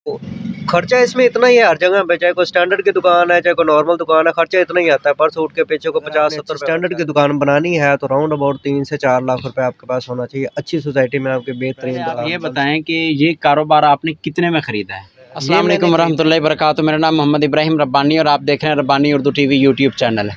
खर्चा इसमें इतना ही है हर जगह पे, चाहे कोई स्टैंडर्ड की दुकान है चाहे कोई नॉर्मल दुकान है, खर्चा इतना ही आता है पर सूट के पीछे को 50-70 स्टैंडर्ड की दुकान बनानी है तो राउंड अबाउट 3 से 4 लाख रुपए आपके पास होना चाहिए अच्छी सोसाइटी में आपके बेहतरीन आप दुकान ये बताएं कि ये कारोबार आपने कितने में खरीदा है? अस्सलाम वालेकुम रहमतुल्लाहि वबरकातुहू। मेरा नाम मोहम्मद इब्राहिम रब्बानी और आप देख रहे हैं Rabbani Urdu TV YouTube channel है।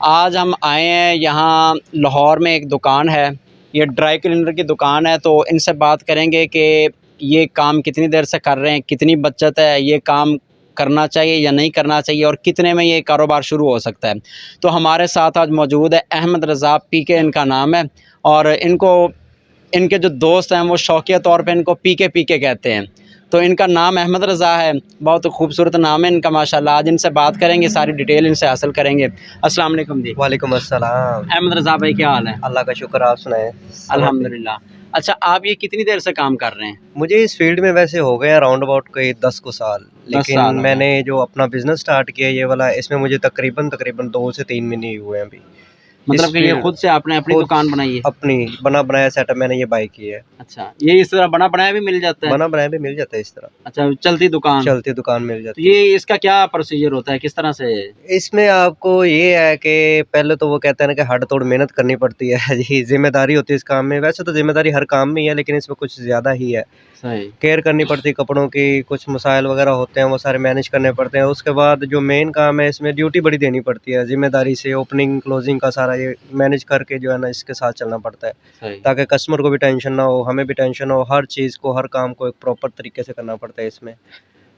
आज हम आए हैं यहाँ लाहौर में एक दुकान है, ये ड्राई क्लीनर की दुकान है, तो इनसे बात करेंगे कि ये काम कितनी देर से कर रहे हैं, कितनी बचत है, ये काम करना चाहिए या नहीं करना चाहिए और कितने में ये कारोबार शुरू हो सकता है। तो हमारे साथ आज मौजूद है अहमद रज़ा पीके इनका नाम है और इनके जो दोस्त हैं वो शौकिया तौर पे इनको पीके कहते हैं। तो इनका नाम अहमद रज़ा है, बहुत खूबसूरत नाम है इनका माशाल्लाह। आज इनसे बात करेंगे, सारी डिटेल इनसे हासिल करेंगे। अस्सलाम वालेकुम जी। वालेकुम अस्सलाम। अहमद रज़ा भाई क्या हाल है? अल्लाह का शुक्र, आप सुनाएं। अल्हम्दुलिल्लाह। अच्छा, आप ये कितनी देर से काम कर रहे हैं? मुझे इस फील्ड में वैसे हो गए अराउंड अबाउट कोई 10 को साल, 10 लेकिन साल हो गए। मैंने जो अपना बिजनेस स्टार्ट किया ये वाला, इसमें मुझे तकरीबन 2 से 3 महीने ही हुए हैं अभी। मतलब इस कि ये फील्ड खुद से आपने अपनी खुद दुकान बनाई है? अपनी बना बनाया सेटअप मैंने ये बाई की है। अच्छा, ये इस तरह बना बनाया भी मिल जाता है? बना बनाया भी मिल जाता है इस तरह, अच्छा, चलती दुकान? चलती दुकान मिल तो जाती है। ये इसका क्या प्रोसीजर होता है, किस तरह से? इसमें आपको ये है कि पहले तो वो कहते हैं ना कि हद तोड़ मेहनत करनी पड़ती है जी, जिम्मेदारी होती है इस काम में। वैसे तो जिम्मेदारी हर काम में ही है लेकिन इसमें कुछ ज़्यादा ही है। सही। केयर करनी पड़ती है कपड़ों की, कुछ मसाइल वगैरह होते हैं वो सारे मैनेज करने पड़ते हैं। उसके बाद जो मेन काम है इसमें ड्यूटी बड़ी देनी पड़ती है, जिम्मेदारी से ओपनिंग क्लोजिंग का सारा ये मैनेज करके जो है ना इसके साथ चलना पड़ता है, सही। ताकि कस्टमर को भी टेंशन ना हो, हमें भी टेंशन हो। हर चीज़ को, हर काम को एक प्रॉपर तरीके से करना पड़ता है इसमें,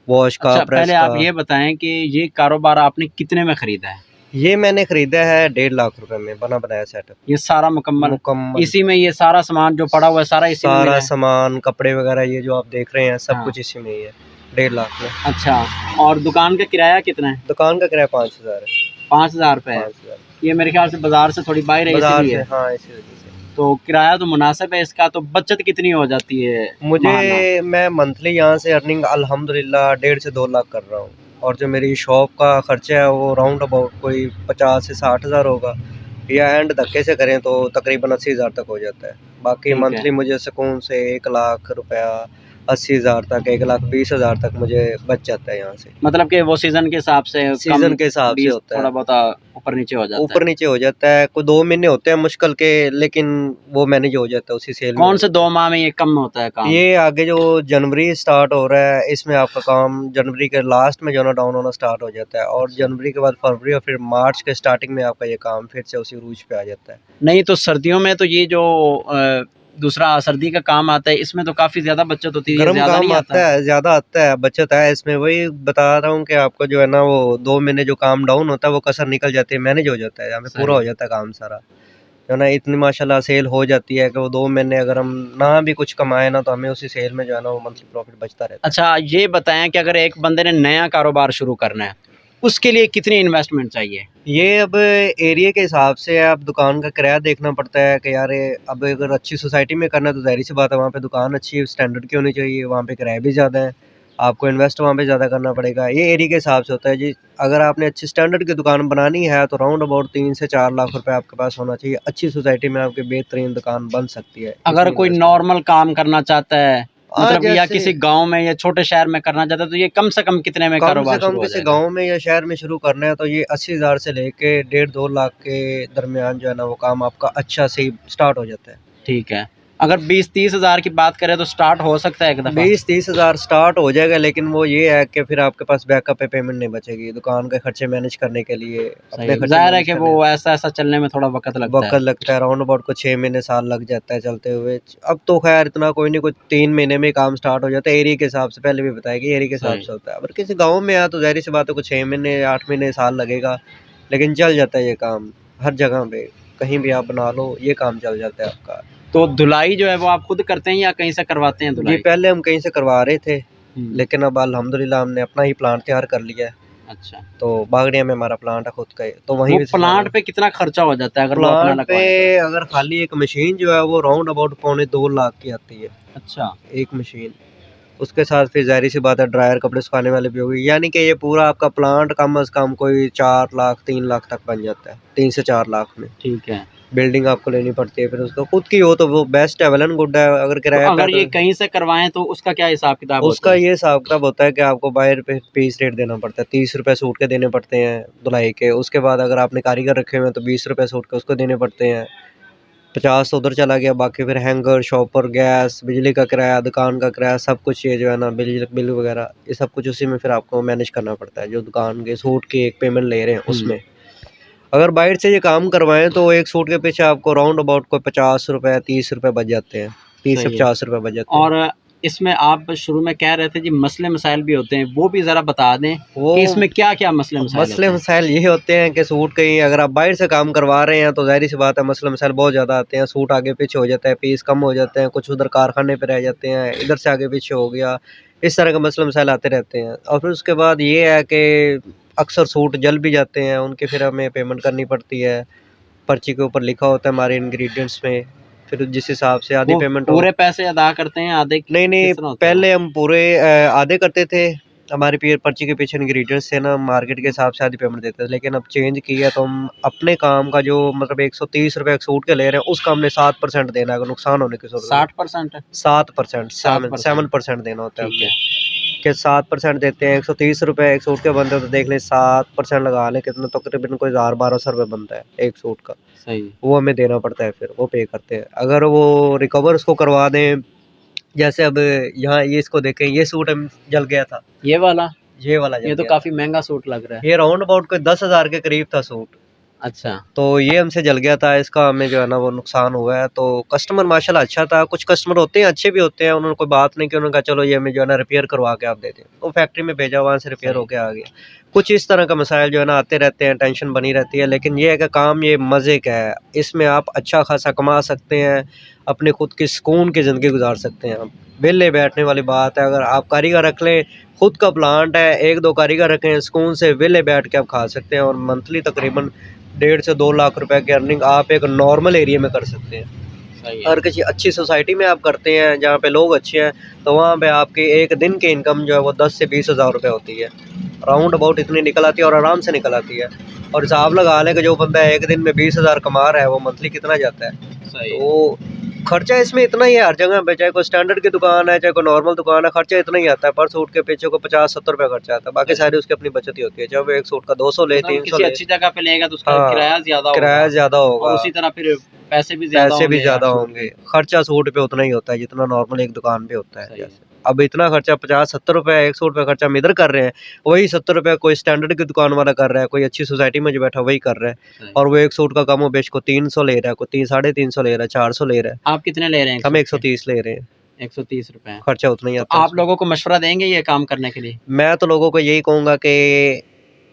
वॉश का, अच्छा, प्रेस पहले आप का। ये बताएं कि ये कारोबार आपने कितने में खरीदा है? ये मैंने खरीदा है 1.5 लाख रुपए में बना बनाया सेटअप ये सारा मुकम्मल? मुकम्मल। इसी में ये सारा सामान जो पड़ा हुआ है सारा इसी में मिला सारा है? सामान, कपड़े वगैरह ये जो आप देख रहे हैं सब हाँ। कुछ इसी में ही है, 1.5 लाख में। अच्छा, और दुकान का किराया कितना है? दुकान का किराया 5,000 है। 5,000 रुपये है? 5,000 ये मेरे ख्याल से बाजार से थोड़ी बाहर है बाजार से, इसलिए। हाँ इसी वजह से। तो किराया तो मुनासिब है इसका, तो बचत कितनी हो जाती है मुझे, मैं मंथली यहाँ से अर्निंग अल्हम्दुलिल्लाह 1.5 से 2 लाख कर रहा हूँ, और जो मेरी शॉप का खर्चा है वो राउंड अबाउट कोई 50 से 60 हज़ार होगा, या एंड धक्के से करें तो तकरीबन 80,000 तक हो जाता है। बाकी ठीक है। मंथली मुझे सुकून से 1 लाख रुपया 80,000 तक, 1,20,000 तक मुझे बच जाता है यहाँ से। मतलब कि वो सीजन के हिसाब से सीजन के हिसाब से होता है, थोड़ा बहुत ऊपर नीचे हो जाता ऊपर है। नीचे हो जाता है। कोई 2 महीने होते हैं मुश्किल के, लेकिन वो मैनेज हो जाता है उसी सेल में। कौन से 2 माह में ये कम होता है काम? ये आगे जो जनवरी स्टार्ट हो रहा है इसमें आपका काम जनवरी के लास्ट में जो ना डाउन होना स्टार्ट हो जाता है, और जनवरी के बाद फरवरी और फिर मार्च के स्टार्टिंग में आपका ये काम फिर से उसी रूज पे आ जाता है। नहीं तो सर्दियों में तो ये जो दूसरा सर्दी का काम आता है इसमें तो काफी ज्यादा बचत होती है, गर्म ज्यादा काम नहीं आता है, ज्यादा आता है, बचत है इसमें। वही बता रहा हूँ कि आपको जो है ना वो 2 महीने जो काम डाउन होता है वो कसर निकल जाती है, मैनेज हो जाता है, हमें पूरा हो जाता है काम सारा जो ना। इतनी माशाल्लाह सेल हो जाती है कि वो 2 महीने अगर हम ना भी कुछ कमाए ना तो हमें उसी सेल में जो है ना वो मंथली प्रॉफिट बचता रहता है। अच्छा, ये बताएं कि अगर एक बंदे ने नया कारोबार शुरू करना है उसके लिए कितनी इन्वेस्टमेंट चाहिए? ये अब एरिया के हिसाब से है, अब दुकान का किराया देखना पड़ता है कि यार अब अगर अच्छी सोसाइटी में करना है तो ज़ाहिर सी बात है वहाँ पे दुकान अच्छी स्टैंडर्ड की होनी चाहिए, वहाँ पे किराया भी ज़्यादा है, आपको इन्वेस्ट वहाँ पे ज़्यादा करना पड़ेगा। ये एरिया के हिसाब से होता है जी। अगर आपने अच्छी स्टैंडर्ड की दुकान बनानी है तो राउंड अबाउट 3 से 4 लाख रुपए आपके पास होना चाहिए, अच्छी सोसाइटी में आपकी बेहतरीन दुकान बन सकती है। अगर कोई नॉर्मल काम करना चाहता है, मतलब या जैसे किसी गांव में या छोटे शहर में करना चाहता है तो ये कम से कम कितने में कम से कारोबार कम शुरू हो किसी जाएगा? गाँव में या शहर में शुरू करना है तो ये 80,000 से लेके 1.5-2 लाख के दरमियान जो है ना वो काम आपका अच्छा से स्टार्ट हो जाता है। ठीक है। अगर 20-30 हज़ार की बात करें तो स्टार्ट हो सकता है एक दफ़ा? 20-30 हज़ार स्टार्ट हो जाएगा, लेकिन वो ये है कि फिर आपके पास बैकअप पे पेमेंट नहीं बचेगी दुकान के खर्चे मैनेज करने के लिए। अपने खर्चे ज़ाहिर है मैनेज कि करने वो ऐसा चलने में थोड़ा वक्त लगता वक्त है। लगता है, राउंड अबाउट को 6 महीने साल लग जाता है चलते हुए। अब तो खैर इतना कोई नहीं, कोई 3 महीने में काम स्टार्ट हो जाता है एरिया के हिसाब से। पहले भी बताया कि एरिया के हिसाब सही। से होता है। अगर किसी गाँव में है तो ज़ाहिर सी बात है कुछ 6 महीने 8 महीने साल लगेगा, लेकिन चल जाता है ये काम हर जगह पे, कहीं भी आप बना लो ये काम चल जाता है आपका। तो धुलाई जो है वो आप खुद करते हैं या कहीं से करवाते हैं जी धुलाई? पहले हम कहीं से करवा रहे थे, लेकिन लेकिन अब अल्हम्दुलिल्लाह हमने अपना ही प्लांट तैयार कर लिया है। अच्छा, तो बागड़िया में हमारा प्लांट है खुद का ही, तो वो वहीं से प्लांट पे कितना खर्चा हो जाता है अगर वो अपना प्लांट पे लगवाएं तो? अगर खाली एक मशीन जो है वो राउंड अबाउट 2.25 लाख की आती है, अच्छा, एक मशीन। उसके साथ फिर ज़ाहिर सी बात है ड्रायर कपड़े सुखाने वाले भी होगी, यानी कि ये पूरा आपका प्लांट कम से कम कोई 4 लाख 3 लाख तक बन जाता है, 3 से 4 लाख में। ठीक है। बिल्डिंग आपको लेनी पड़ती है, फिर उसको खुद की हो तो वो बेस्ट है, वेल एंड गुड है। अगर तो किराया पे अगर ये कहीं से करवाएं तो उसका क्या हिसाब किताब उसका होता है? ये हिसाब किताब होता है कि आपको बाहर पे पीस रेट देना पड़ता है, 30 रुपये सूट के देने पड़ते हैं धुलाई के। उसके बाद अगर आपने कारीगर रखे हुए हैं तो 20 रुपये सूट के उसको देने पड़ते हैं, 50 तो उधर चला गया। बाकी फिर हैंगर, शॉपर, गैस, बिजली का किराया, दुकान का किराया, सब कुछ ये जो है ना बिजली बिल वगैरह ये सब कुछ उसी में फिर आपको मैनेज करना पड़ता है, जो दुकान के सूट की एक पेमेंट ले रहे हैं उसमें। अगर बाहर से ये काम करवाएं तो एक सूट के पीछे आपको राउंड अबाउट कोई 50 रुपये 30 रुपये बच जाते हैं, 30 से सही है। 50 रुपये बच जाते हैं। और इसमें आप शुरू में कह रहे थे जी मसले मसाइल भी होते हैं, वो भी ज़रा बता दें वो कि इसमें क्या-क्या मसले मसाइल होते मसले हैं? मसाइल ये होते हैं कि सूट कहीं अगर आप बाहर से काम करवा रहे हैं तो ज़ाहिर सी बात है मसले मसाइल बहुत ज़्यादा आते हैं। सूट आगे पीछे हो जाता है, पीस कम हो जाते हैं, कुछ उधर कारखाने पे रह जाते हैं, इधर से आगे पीछे हो गया, इस तरह के मसले मसाइल आते रहते हैं। और फिर उसके बाद ये है कि अक्सर सूट जल भी जाते हैं, उनकी फिर हमें पेमेंट करनी पड़ती है। पर्ची के ऊपर लिखा होता है हमारे इंग्रेडिएंट्स में, फिर जिस हिसाब से आधी वो पेमेंट हो। पूरे पैसे अदा करते हैं, आधे नहीं नहीं, किस तरह होता है वो? पहले हम पूरे आधे करते थे, हमारी पर्ची के पीछे इंग्रेडिएंट्स थे ना, मार्केट के हिसाब से आधी पेमेंट देते थे। लेकिन अब चेंज किया तो हम अपने काम का जो मतलब 130 रुपये एक सूट के ले रहे हैं उसका हमने 7% देना है, अगर नुकसान होने की सूरत में 60%? 7%, 7%। 7% देना होता है ठीक हमने, है। कि 7% देते हैं। 130 रुपये एक सूट के बनते हैं तो देख लें 7% लगा लें कितना, तो तकरीबन कोई 1000-1200 रुपये बनता है एक सूट का, सही। वो हमें देना पड़ता है, फिर वो पे करते हैं। अगर वो रिकवर उसको करवा दें, जैसे अब यहाँ ये इसको देखें, ये सूट हम जल गया था, ये वाला? ये वाला जल ये तो गया था। काफ़ी महँगा सूट लग रहा है। ये राउंड अबाउट कोई 10,000 के करीब था सूट, अच्छा। तो ये हमसे जल गया था, इसका हमें जो है ना वो नुकसान हुआ है। तो कस्टमर माशाल्लाह अच्छा था, कुछ कस्टमर होते हैं अच्छे भी होते हैं, उन्होंने कोई बात नहीं की, उन्होंने कहा चलो ये हमें जो है ना रिपेयर करवा के आप दे दें, तो फैक्ट्री में भेजा, वहाँ से रिपेयर सही। होके आ गया। कुछ इस तरह का मसाइल जो है ना आते रहते हैं, टेंशन बनी रहती है, लेकिन ये है कि काम ये मज़े का है, इसमें आप अच्छा खासा कमा सकते हैं, अपनी खुद की सुकून की ज़िंदगी गुजार सकते हैं। आप वेले बैठने वाली बात है, अगर आप कारीगर रख लें, खुद का प्लांट है, 1-2 कारीगर रखें, सुकून से वेले बैठ के आप खा सकते हैं, और मंथली तकरीबन 1.5 से 2 लाख रुपए की अर्निंग आप एक नॉर्मल एरिया में कर सकते हैं। सही है। अगर किसी अच्छी सोसाइटी में आप करते हैं जहाँ पे लोग अच्छे हैं, तो वहाँ पे आपकी एक दिन की इनकम जो है वो 10 से 20 हज़ार रुपये होती है, राउंड अबाउट इतनी निकल आती है, और आराम से निकल आती है। और हिसाब लगा लें कि जो बंदा एक दिन में 20,000 कमा रहा है वो मंथली कितना जाता है। सही। तो खर्चा इसमें इतना ही है हर जगह पे, चाहे कोई स्टैंडर्ड की दुकान है, चाहे कोई नॉर्मल दुकान है, खर्चा इतना ही आता है। पर सूट के पीछे को 50-70 रुपये खर्चा आता है, बाकी सारी उसकी अपनी बचत ही होती है। चाहे वो एक सूट का 200 ले, मतलब 300 किसी ले, अच्छी जगह पे लेगा तो उसका हाँ, किराया ज़्यादा किराया होगा ज़्यादा और होगा, उसी तरह फिर पैसे भी ज़्यादा पैसे भी होंगे ज़्यादा यार। होंगे। खर्चा सूट पे उतना ही होता है जितना नॉर्मल एक दुकान पे होता है। सही है। जैसे अब इतना खर्चा 50-70 रुपये, 100 रुपये खर्चा हम इधर कर रहे हैं, वही 70 रुपये कोई स्टैंडर्ड की दुकान वाला कर रहा है, कोई अच्छी सोसाइटी में जो बैठा वही कर रहा है, सही। और वो एक सूट का कम बेश को 300 ले रहा है, कोई 300-350 ले रहा है, 400 ले रहा है, आप कितने ले रहे हैं? हम 130 ले रहे हैं, 130 रुपए। खर्चा उतना ही तो आता है आप उसमें। लोगों को मशवरा देंगे ये काम करने के लिए? मैं तो लोगों को यही कहूँगा कि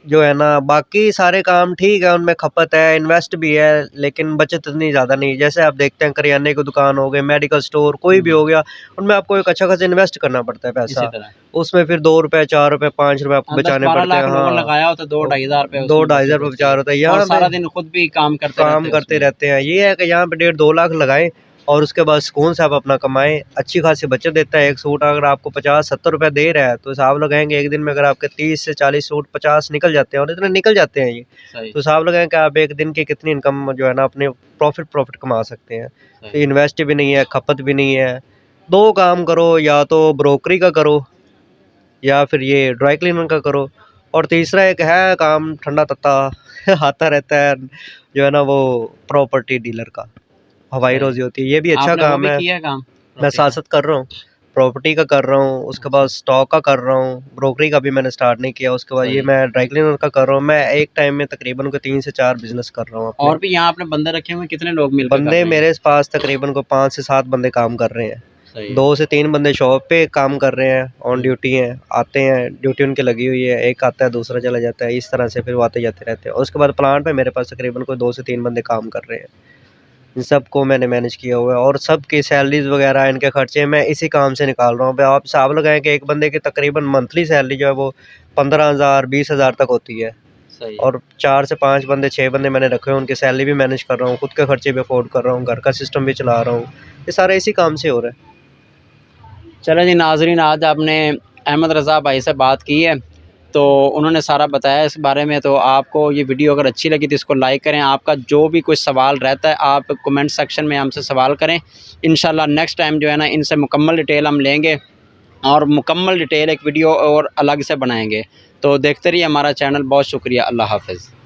जो है ना बाकी सारे काम ठीक है, उनमें खपत है, इन्वेस्ट भी है, लेकिन बचत इतनी ज़्यादा नहीं। जैसे आप देखते हैं करियाने की दुकान हो गई, मेडिकल स्टोर कोई भी हो गया, उनमें आपको एक अच्छा खासा इन्वेस्ट करना पड़ता है इसी पैसा, तरह उसमें फिर 2 रुपये 4 रुपये 5 रुपये आपको 10-12 बचाने पड़ते लाख हैं। लोगों ने हाँ, लगाया होता 2-2.5 हज़ार रुपए 2-2.5 उसमें हज़ार बचा होता है। और यहाँ सारा पे दिन खुद भी काम करते काम रहते करते हैं रहते हैं। ये है कि यहाँ पे 1.5-2 लाख लगाएं, और उसके बाद सुकून से आप अपना कमाएं, अच्छी खासी बचत देता है। एक सूट अगर आपको 50-70 रुपये दे रहा है तो हिसाब लगाएंगे एक दिन में अगर आपके 30 से 40 सूट 50 निकल जाते हैं, और इतने निकल जाते हैं ये, सही। तो हिसाब लगाएं कि आप एक दिन की कितनी इनकम जो है ना अपने प्रॉफिट कमा सकते हैं। तो इन्वेस्ट भी नहीं है, खपत भी नहीं है। 2 काम करो, या तो ब्रोकरी का करो या फिर ये ड्राई क्लीनर का करो, और तीसरा एक है काम ठंडा तत्ता आता रहता है जो है ना वो प्रॉपर्टी डीलर का, हवाई सही। रोजी होती है, ये भी अच्छा आपने वो काम भी है। किया है काम? मैं साथ साथ कर रहा हूँ, प्रॉपर्टी का कर रहा हूँ, उसके बाद स्टॉक का कर रहा हूँ, ब्रोकरी का भी मैंने स्टार्ट नहीं किया, उसके बाद ये सही। मैं ड्राई क्लीनर का कर रहा हूँ। मैं एक टाइम में तकरीबन को 3 से 4 बिजनेस कर रहा हूँ अपने। और भी यहाँ आपने बंदे रखे हुए हैं, कितने लोग मिलकर कर बंदे रहे हैं? मेरे पास तकरीबन को 5 से 7 बंदे काम कर रहे हैं। सही है। 2 से 3 बंदे शॉप पे काम कर रहे हैं, ऑन ड्यूटी हैं, आते हैं, ड्यूटी उनकी लगी हुई है, एक आता है दूसरा चला जाता है, इस तरह से फिर वो आते जाते रहते हैं। और उसके बाद प्लांट पे मेरे पास तकरीबन कोई 2 से 3 बंदे काम कर रहे हैं। इन सबको मैंने मैनेज किया हुआ है, और सबकी सैलरीज वगैरह इनके खर्चे मैं इसी काम से निकाल रहा हूँ। आप हिसाब लगाएं कि एक बंदे की तकरीबन मंथली सैलरी जो है वो 15,000 20,000 तक होती है, सही है। और 4 से 5 बंदे 6 बंदे मैंने रखे हुए, उनकी सैलरी भी मैनेज कर रहा हूँ, खुद के खर्चे भी अफोर्ड कर रहा हूँ, घर का सिस्टम भी चला रहा हूँ। ये सारा इसी काम से हो रहा है। चलो जी नाजरीन, आज आपने अहमद रज़ा भाई से बात की है। तो उन्होंने सारा बताया इस बारे में। तो आपको ये वीडियो अगर अच्छी लगी तो इसको लाइक करें। आपका जो भी कोई सवाल रहता है आप कमेंट सेक्शन में हमसे सवाल करें। इंशाल्लाह नेक्स्ट टाइम जो है ना इनसे मुकम्मल डिटेल हम लेंगे और मुकम्मल डिटेल एक वीडियो और अलग से बनाएंगे। तो देखते रहिए हमारा चैनल। बहुत शुक्रिया। अल्लाह हाफ़िज़।